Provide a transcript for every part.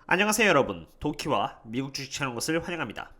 안녕하세요 여러분, 도키와 미국 주식 채널 것을 환영합니다.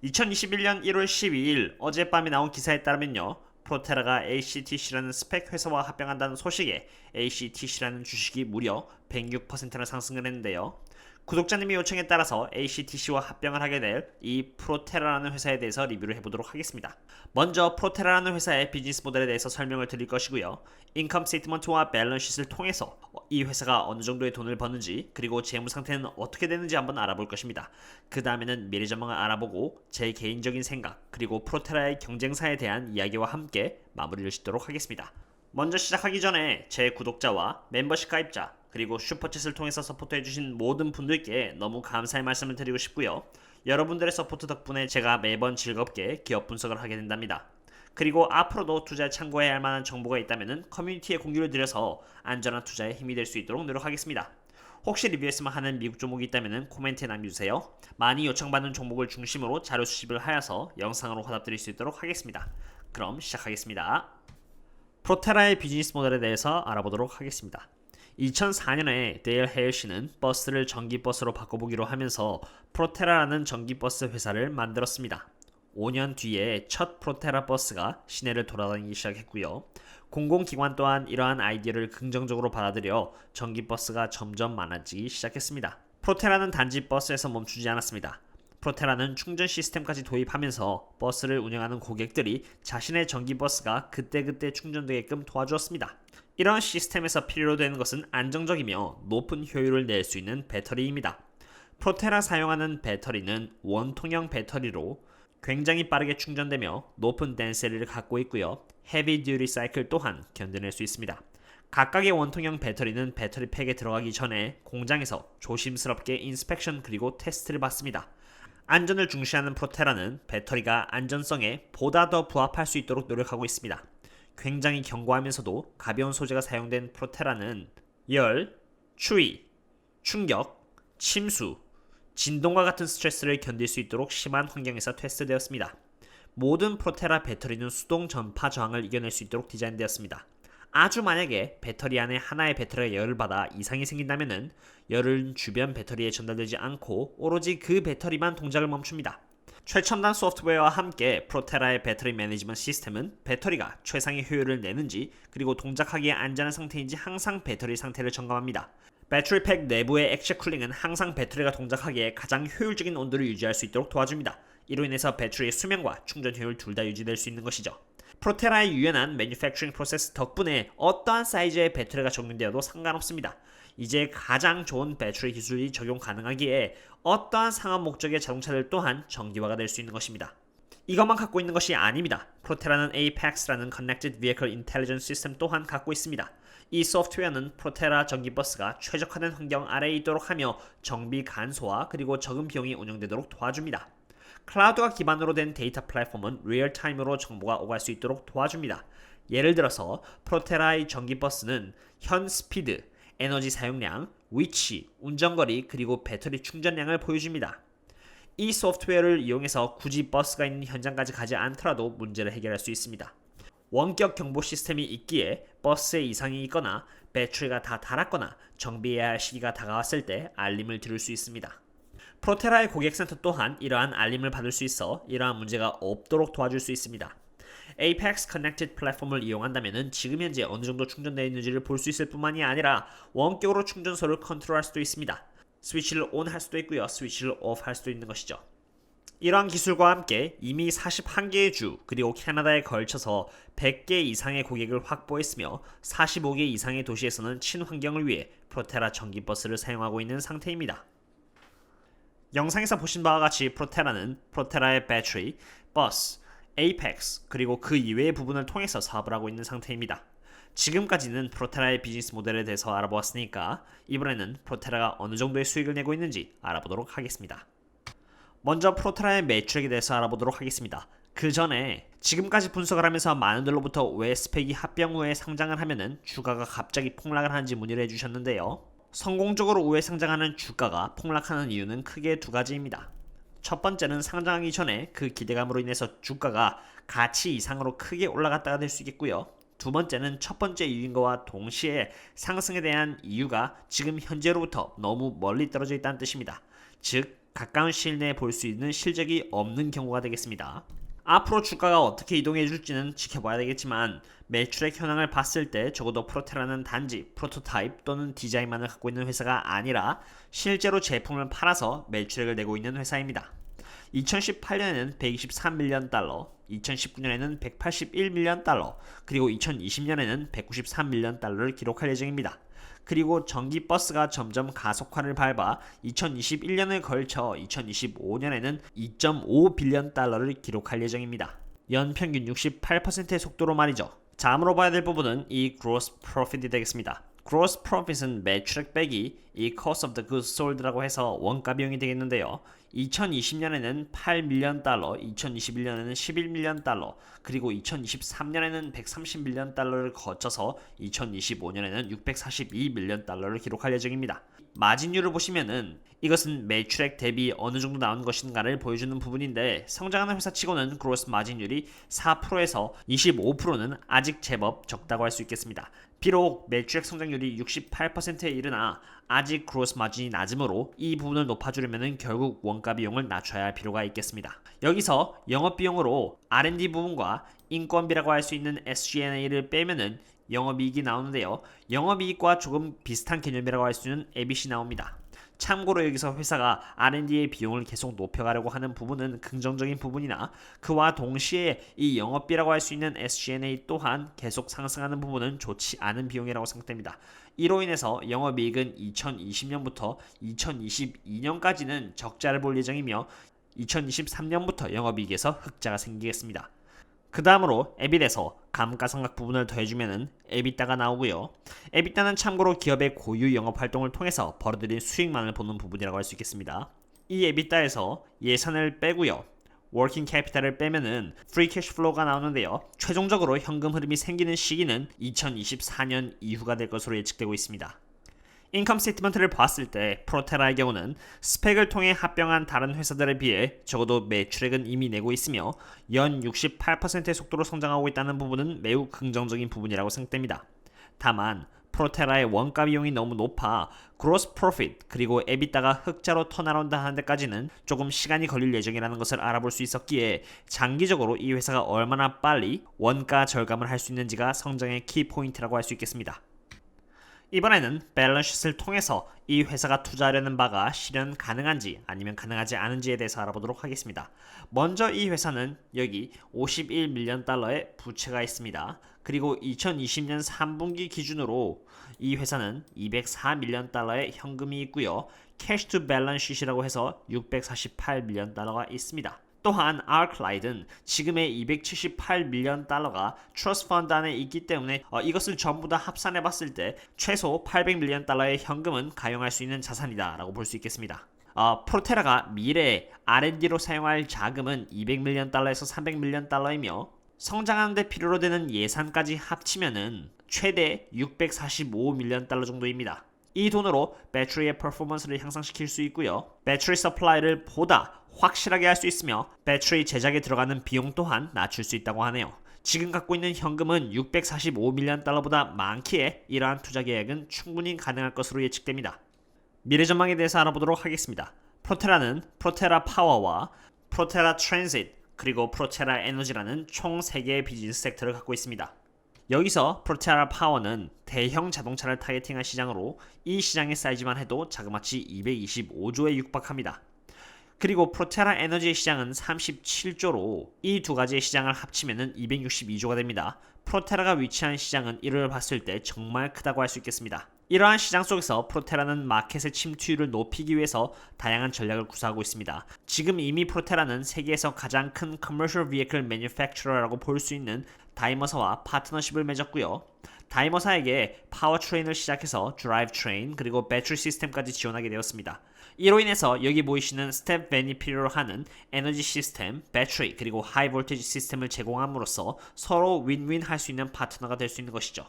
2021년 1월 12일 어젯밤에 나온 기사에 따르면요, 프로테라가 ACTC라는 스펙 회사와 합병한다는 소식에 ACTC라는 주식이 무려 106%나 상승을 했는데요. 구독자님의 요청에 따라서 ACTC와 합병을 하게 될 이 프로테라라는 회사에 대해서 리뷰를 해보도록 하겠습니다. 먼저 프로테라라는 회사의 비즈니스 모델에 대해서 설명을 드릴 것이고요. 인컴 스테이트먼트와 밸런스시트를 통해서 이 회사가 어느 정도의 돈을 버는지, 그리고 재무 상태는 어떻게 되는지 한번 알아볼 것입니다. 그 다음에는 미래 전망을 알아보고 제 개인적인 생각, 그리고 프로테라의 경쟁사에 대한 이야기와 함께 마무리를 짓도록 하겠습니다. 먼저 시작하기 전에 제 구독자와 멤버십 가입자, 그리고 슈퍼챗을 통해서 서포트해주신 모든 분들께 너무 감사의 말씀을 드리고 싶고요. 여러분들의 서포트 덕분에 제가 매번 즐겁게 기업 분석을 하게 된답니다. 그리고 앞으로도 투자에 참고해야 할 만한 정보가 있다면 커뮤니티에 공유를 드려서 안전한 투자에 힘이 될 수 있도록 노력하겠습니다. 혹시 리뷰했으면 하는 미국 종목이 있다면 코멘트에 남겨주세요. 많이 요청받는 종목을 중심으로 자료 수집을 하여서 영상으로 화답드릴 수 있도록 하겠습니다. 그럼 시작하겠습니다. 프로테라의 비즈니스 모델에 대해서 알아보도록 하겠습니다. 2004년에 데일 헤일 씨는 버스를 전기버스로 바꿔보기로 하면서 프로테라라는 전기버스 회사를 만들었습니다. 5년 뒤에 첫 프로테라 버스가 시내를 돌아다니기 시작했고요. 공공기관 또한 이러한 아이디어를 긍정적으로 받아들여 전기버스가 점점 많아지기 시작했습니다. 프로테라는 단지 버스에서 멈추지 않았습니다. 프로테라는 충전 시스템까지 도입하면서 버스를 운영하는 고객들이 자신의 전기버스가 그때그때 충전되게끔 도와주었습니다. 이런 시스템에서 필요로 되는 것은 안정적이며 높은 효율을 낼 수 있는 배터리입니다. 프로테라 사용하는 배터리는 원통형 배터리로 굉장히 빠르게 충전되며 높은 덴시티를 갖고 있고요. 헤비 듀티 사이클 또한 견뎌낼 수 있습니다. 각각의 원통형 배터리는 배터리 팩에 들어가기 전에 공장에서 조심스럽게 인스펙션 그리고 테스트를 받습니다. 안전을 중시하는 프로테라는 배터리가 안전성에 보다 더 부합할 수 있도록 노력하고 있습니다. 굉장히 견고하면서도 가벼운 소재가 사용된 프로테라는 열, 추위, 충격, 침수, 진동과 같은 스트레스를 견딜 수 있도록 심한 환경에서 테스트되었습니다. 모든 프로테라 배터리는 수동 전파 저항을 이겨낼 수 있도록 디자인되었습니다. 아주 만약에 배터리 안에 하나의 배터리가 열을 받아 이상이 생긴다면 열은 주변 배터리에 전달되지 않고 오로지 그 배터리만 동작을 멈춥니다. 최첨단 소프트웨어와 함께 프로테라의 배터리 매니지먼트 시스템은 배터리가 최상의 효율을 내는지, 그리고 동작하기에 안전한 상태인지 항상 배터리 상태를 점검합니다. 배터리 팩 내부의 액체 쿨링은 항상 배터리가 동작하기에 가장 효율적인 온도를 유지할 수 있도록 도와줍니다. 이로 인해서 배터리의 수명과 충전 효율 둘 다 유지될 수 있는 것이죠. 프로테라의 유연한 매뉴팩처링 프로세스 덕분에 어떠한 사이즈의 배터리가 적용되어도 상관없습니다. 이제 가장 좋은 배터리 기술이 적용 가능하기에 어떠한 상업 목적의 자동차들 또한 전기화가 될 수 있는 것입니다. 이것만 갖고 있는 것이 아닙니다. 프로테라는 APEX라는 Connected Vehicle Intelligence System 또한 갖고 있습니다. 이 소프트웨어는 프로테라 전기버스가 최적화된 환경 아래에 있도록 하며 정비 간소화 그리고 적은 비용이 운영되도록 도와줍니다. 클라우드가 기반으로 된 데이터 플랫폼은 리얼타임으로 정보가 오갈 수 있도록 도와줍니다. 예를 들어서 프로테라의 전기버스는 현 스피드, 에너지 사용량, 위치, 운전거리 그리고 배터리 충전량을 보여줍니다. 이 소프트웨어를 이용해서 굳이 버스가 있는 현장까지 가지 않더라도 문제를 해결할 수 있습니다. 원격 경보 시스템이 있기에 버스에 이상이 있거나 배터리가 다 닳았거나 정비해야 할 시기가 다가왔을 때 알림을 들을 수 있습니다. 프로테라의 고객센터 또한 이러한 알림을 받을 수 있어 이러한 문제가 없도록 도와줄 수 있습니다. Apex Connected 플랫폼을 이용한다면 지금 현재 어느 정도 충전되어 있는지를 볼 수 있을 뿐만이 아니라 원격으로 충전소를 컨트롤할 수도 있습니다. 스위치를 ON 할 수도 있고요, 스위치를 OFF 할 수도 있는 것이죠. 이러한 기술과 함께 이미 41개의 주 그리고 캐나다에 걸쳐서 100개 이상의 고객을 확보했으며 45개 이상의 도시에서는 친환경을 위해 프로테라 전기버스를 사용하고 있는 상태입니다. 영상에서 보신 바와 같이 프로테라는 프로테라의 배터리, 버스, 에이펙스 그리고 그 이외의 부분을 통해서 사업을 하고 있는 상태입니다. 지금까지는 프로테라의 비즈니스 모델에 대해서 알아보았으니까 이번에는 프로테라가 어느 정도의 수익을 내고 있는지 알아보도록 하겠습니다. 먼저 프로테라의 매출액에 대해서 알아보도록 하겠습니다. 그 전에 지금까지 분석을 하면서 많은 분들로부터 왜 스펙이 합병 후에 상장을 하면은 주가가 갑자기 폭락을 하는지 문의를 해주셨는데요. 성공적으로 우회 상장하는 주가가 폭락하는 이유는 크게 두 가지입니다. 첫 번째는 상장하기 전에 그 기대감으로 인해서 주가가 가치 이상으로 크게 올라갔다가 될 수 있겠고요. 두 번째는 첫 번째 이유인 것과 동시에 상승에 대한 이유가 지금 현재로부터 너무 멀리 떨어져 있다는 뜻입니다. 즉 가까운 시일 내에 볼 수 있는 실적이 없는 경우가 되겠습니다. 앞으로 주가가 어떻게 이동해 줄지는 지켜봐야 되겠지만 매출액 현황을 봤을 때 적어도 프로테라는 단지 프로토타입 또는 디자인만을 갖고 있는 회사가 아니라 실제로 제품을 팔아서 매출액을 내고 있는 회사입니다. 2018년에는 123밀리언 달러, 2019년에는 181밀리언 달러, 그리고 2020년에는 193밀리언 달러를 기록할 예정입니다. 그리고 전기 버스가 점점 가속화를 밟아 2021년을 걸쳐 2025년에는 2.5빌리언 달러를 기록할 예정입니다. 연평균 68%의 속도로 말이죠. 다음으로 봐야 될 부분은 이 gross profit이 되겠습니다. gross profit은 매출액 빼기 이 cost of the goods sold라고 해서 원가 비용이 되겠는데요. 2020년에는 8밀리언 달러, 2021년에는 11밀리언 달러, 그리고 2023년에는 130밀리언 달러를 거쳐서 2025년에는 642밀리언 달러를 기록할 예정입니다. 마진율을 보시면은 이것은 매출액 대비 어느 정도 나온 것인가를 보여주는 부분인데 성장하는 회사치고는 그로스 마진율이 4%에서 25%는 아직 제법 적다고 할 수 있겠습니다. 비록 매출액 성장률이 68%에 이르나 아직 그로스 마진이 낮으므로 이 부분을 높아주려면 결국 원가 비용을 낮춰야 할 필요가 있겠습니다. 여기서 영업비용으로 R&D 부분과 인건비라고 할 수 있는 SG&A를 빼면은 영업이익이 나오는데요. 영업이익과 조금 비슷한 개념이라고 할 수 있는 EBIT이 나옵니다. 참고로 여기서 회사가 R&D의 비용을 계속 높여가려고 하는 부분은 긍정적인 부분이나 그와 동시에 이 영업비라고 할 수 있는 SG&A 또한 계속 상승하는 부분은 좋지 않은 비용이라고 생각됩니다. 이로 인해서 영업이익은 2020년부터 2022년까지는 적자를 볼 예정이며 2023년부터 영업이익에서 흑자가 생기겠습니다. 그 다음으로 EBIT에서 감가상각 부분을 더해주면은 EBITDA가 나오고요. EBITDA는 참고로 기업의 고유 영업활동을 통해서 벌어들인 수익만을 보는 부분이라고 할 수 있겠습니다. 이 EBITDA에서 예산을 빼고요. 워킹 캐피탈을 빼면은 프리 캐시 플로우가 나오는데요. 최종적으로 현금 흐름이 생기는 시기는 2024년 이후가 될 것으로 예측되고 있습니다. 인컴 스테이트먼트를 봤을 때 프로테라의 경우는 스펙을 통해 합병한 다른 회사들에 비해 적어도 매출액은 이미 내고 있으며 연 68%의 속도로 성장하고 있다는 부분은 매우 긍정적인 부분이라고 생각됩니다. 다만 프로테라의 원가 비용이 너무 높아 gross profit 그리고 EBITDA가 흑자로 턴어라운드 하는 데까지는 조금 시간이 걸릴 예정이라는 것을 알아볼 수 있었기에 장기적으로 이 회사가 얼마나 빨리 원가 절감을 할 수 있는지가 성장의 키포인트라고 할 수 있겠습니다. 이번에는 밸런스시트를 통해서 이 회사가 투자하려는 바가 실현 가능한지 아니면 가능하지 않은지에 대해서 알아보도록 하겠습니다. 먼저 이 회사는 여기 51밀리언 달러의 부채가 있습니다. 그리고 2020년 3분기 기준으로 이 회사는 204밀리언 달러의 현금이 있고요. 캐시 투 밸런스 시트라고 해서 648밀리언 달러가 있습니다. 또한 아크라이드는 지금의 278밀리언 달러가 트러스트 펀드 안에 있기 때문에 이것을 전부 다 합산해 봤을 때 최소 800밀리언 달러의 현금은 가용할 수 있는 자산이다 라고 볼 수 있겠습니다. 프로테라가 미래에 R&D로 사용할 자금은 200밀리언 달러에서 300밀리언 달러이며 성장하는 데 필요로 되는 예산까지 합치면은 최대 645밀리언 달러 정도입니다. 이 돈으로 배터리의 퍼포먼스를 향상시킬 수 있고요. 배터리 서플라이를 보다 확실하게 할 수 있으며 배터리 제작에 들어가는 비용 또한 낮출 수 있다고 하네요. 지금 갖고 있는 현금은 645밀리언 달러보다 많기에 이러한 투자 계획은 충분히 가능할 것으로 예측됩니다. 미래 전망에 대해서 알아보도록 하겠습니다. 프로테라는 프로테라 파워와 프로테라 트랜짓 그리고 프로테라 에너지라는 총 3개의 비즈니스 섹터를 갖고 있습니다. 여기서 프로테라 파워는 대형 자동차를 타겟팅한 시장으로 이 시장의 사이즈만 해도 자그마치 225조에 육박합니다. 그리고 프로테라 에너지의 시장은 37조로 이 두 가지의 시장을 합치면 262조가 됩니다. 프로테라가 위치한 시장은 이를 봤을 때 정말 크다고 할 수 있겠습니다. 이러한 시장 속에서 프로테라는 마켓의 침투율을 높이기 위해서 다양한 전략을 구사하고 있습니다. 지금 이미 프로테라는 세계에서 가장 큰 Commercial Vehicle Manufacturer라고 볼 수 있는 다이머사와 파트너십을 맺었고요. 다이머사에게 파워트레인을 시작해서 드라이브트레인 그리고 배터리 시스템까지 지원하게 되었습니다. 이로 인해서 여기 보이시는 스텝 밴이 필요로 하는 에너지 시스템, 배터리 그리고 하이 볼테이지 시스템을 제공함으로써 서로 윈윈 할 수 있는 파트너가 될 수 있는 것이죠.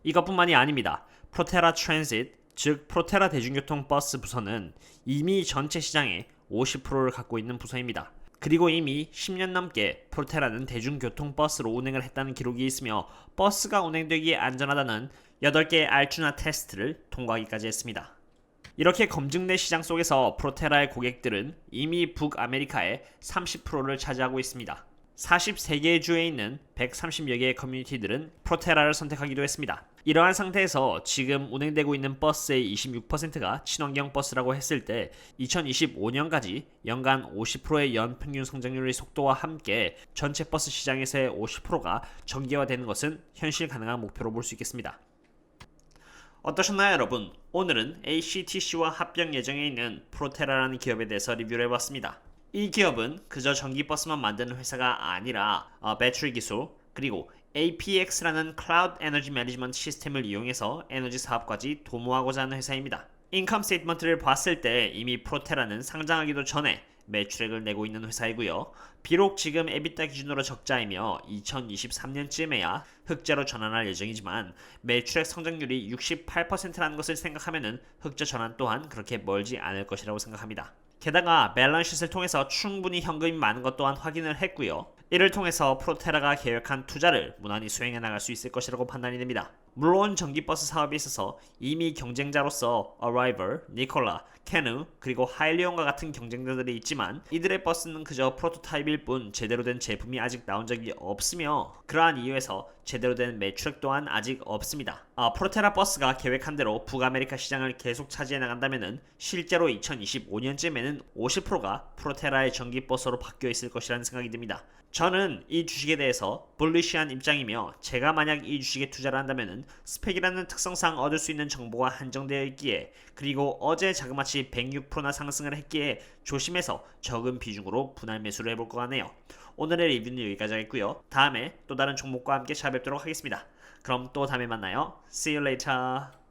이것뿐만이 아닙니다. 프로테라 트랜짓, 즉 프로테라 대중교통 버스 부서는 이미 전체 시장의 50%를 갖고 있는 부서입니다. 그리고 이미 10년 넘게 프로테라는 대중교통버스로 운행을 했다는 기록이 있으며 버스가 운행되기에 안전하다는 8개의 알츠나 테스트를 통과하기까지 했습니다. 이렇게 검증된 시장 속에서 프로테라의 고객들은 이미 북아메리카의 30%를 차지하고 있습니다. 43개의 주에 있는 130여 개의 커뮤니티들은 프로테라를 선택하기도 했습니다. 이러한 상태에서 지금 운행되고 있는 버스의 26%가 친환경 버스라고 했을 때 2025년까지 연간 50%의 연평균 성장률의 속도와 함께 전체 버스 시장에서의 50%가 전기화되는 것은 현실 가능한 목표로 볼 수 있겠습니다. 어떠셨나요, 여러분? 오늘은 ACTC와 합병 예정에 있는 프로테라라는 기업에 대해서 리뷰를 해봤습니다. 이 기업은 그저 전기버스만 만드는 회사가 아니라 배터리 기술, 그리고 APX라는 클라우드 에너지 매니지먼트 시스템을 이용해서 에너지 사업까지 도모하고자 하는 회사입니다. 인컴 스테이트먼트를 봤을 때 이미 프로테라는 상장하기도 전에 매출액을 내고 있는 회사이고요. 비록 지금 에비타 기준으로 적자이며 2023년쯤에야 흑자로 전환할 예정이지만 매출액 성장률이 68%라는 것을 생각하면 흑자 전환 또한 그렇게 멀지 않을 것이라고 생각합니다. 게다가 밸런스시트를 통해서 충분히 현금이 많은 것 또한 확인을 했고요. 이를 통해서 프로테라가 계획한 투자를 무난히 수행해 나갈 수 있을 것이라고 판단이 됩니다. 물론 전기버스 사업에 있어서 이미 경쟁자로서 어라이벌, 니콜라, 캐누, 그리고 하일리온과 같은 경쟁자들이 있지만 이들의 버스는 그저 프로토타입일 뿐 제대로 된 제품이 아직 나온 적이 없으며 그러한 이유에서 제대로 된 매출액 또한 아직 없습니다. 프로테라 버스가 계획한 대로 북아메리카 시장을 계속 차지해 나간다면 실제로 2025년쯤에는 50%가 프로테라의 전기버스로 바뀌어 있을 것이라는 생각이 듭니다. 저는 이 주식에 대해서 bullish한 입장이며 제가 만약 이 주식에 투자를 한다면 스펙이라는 특성상 얻을 수 있는 정보가 한정되어 있기에 그리고 어제 자그마치 106%나 상승을 했기에 조심해서 적은 비중으로 분할 매수를 해볼 것 같네요. 오늘의 리뷰는 여기까지 하겠고요. 다음에 또 다른 종목과 함께 찾아뵙도록 하겠습니다. 그럼 또 다음에 만나요. See you later.